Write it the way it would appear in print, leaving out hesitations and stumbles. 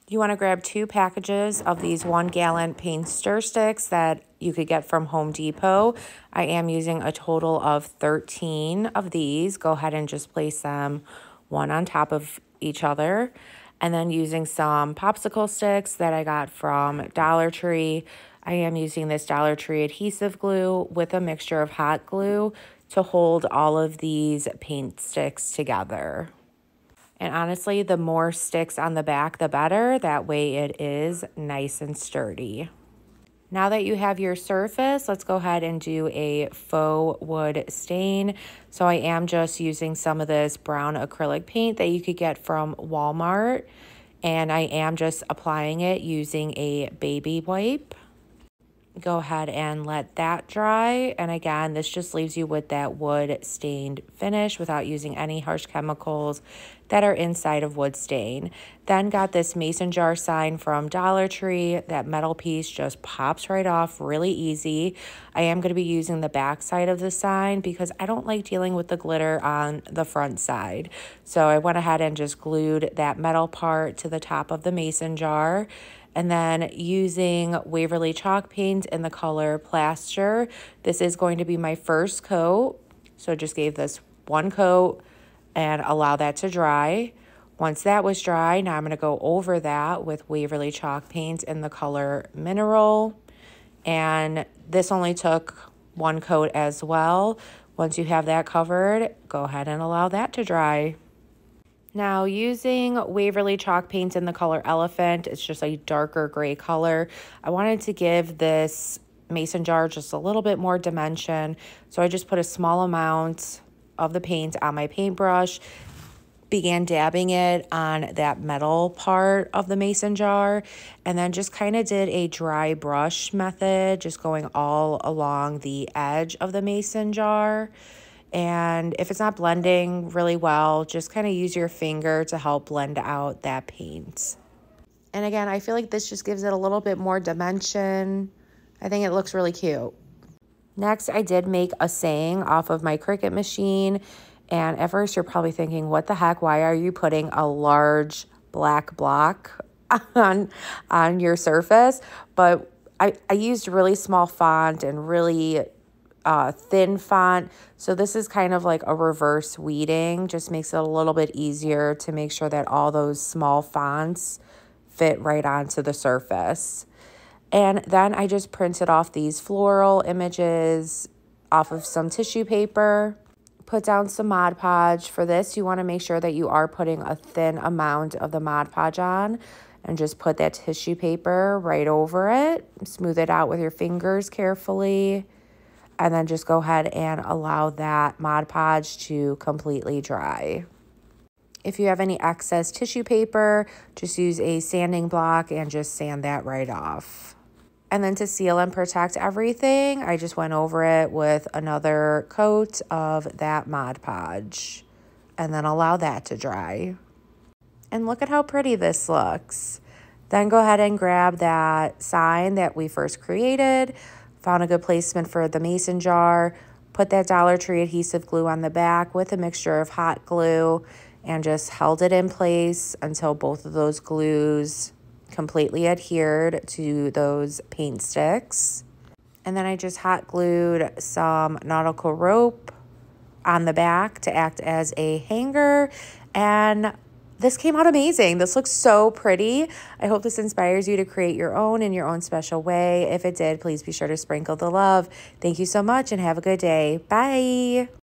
You want to grab 2 packages of these 1-gallon paint stir sticks that you could get from Home Depot. I am using a total of 13 of these. Go ahead and just place them one on top of each other. And then using some popsicle sticks that I got from Dollar Tree. I am using this Dollar Tree adhesive glue with a mixture of hot glue to hold all of these paint sticks together. And honestly, the more sticks on the back, the better. That way it is nice and sturdy. Now that you have your surface, let's go ahead and do a faux wood stain. So I am just using some of this brown acrylic paint that you could get from Walmart. And I am just applying it using a baby wipe. Go ahead and let that dry. And again, this just leaves you with that wood stained finish without using any harsh chemicals that are inside of wood stain. Then got this mason jar sign from Dollar Tree. That metal piece just pops right off really easy. I am going to be using the back side of the sign because I don't like dealing with the glitter on the front side. So I went ahead and just glued that metal part to the top of the mason jar. And then using Waverly chalk paint in the color Plaster. This is going to be my first coat. So I just gave this one coat and allow that to dry. Once that was dry, now I'm going to go over that with Waverly chalk paint in the color Mineral. And this only took one coat as well. Once you have that covered, go ahead and allow that to dry. Now using Waverly chalk paint in the color Elephant, it's just a darker gray color. I wanted to give this mason jar just a little bit more dimension. So I just put a small amount of the paint on my paintbrush, began dabbing it on that metal part of the mason jar, and then just kind of did a dry brush method, just going all along the edge of the mason jar. And if it's not blending really well, just kind of use your finger to help blend out that paint. And again, I feel like this just gives it a little bit more dimension. I think it looks really cute. Next, I did make a saying off of my Cricut machine. And at first, you're probably thinking, what the heck? Why are you putting a large black block on your surface? But I used really small font and really thin font. So this is kind of like a reverse weeding, just makes it a little bit easier to make sure that all those small fonts fit right onto the surface. And then I just printed off these floral images off of some tissue paper, put down some Mod Podge. For this, you want to make sure that you are putting a thin amount of the Mod Podge on, and just put that tissue paper right over it. Smooth it out with your fingers carefully. And then just go ahead and allow that Mod Podge to completely dry. If you have any excess tissue paper, just use a sanding block and just sand that right off. And then to seal and protect everything, I just went over it with another coat of that Mod Podge. And then allow that to dry. And look at how pretty this looks. Then go ahead and grab that sign that we first created. Found a good placement for the mason jar, put that Dollar Tree adhesive glue on the back with a mixture of hot glue, and just held it in place until both of those glues completely adhered to those paint sticks. And then I just hot glued some nautical rope on the back to act as a hanger, and this came out amazing. This looks so pretty. I hope this inspires you to create your own in your own special way. If it did, please be sure to sprinkle the love. Thank you so much and have a good day. Bye.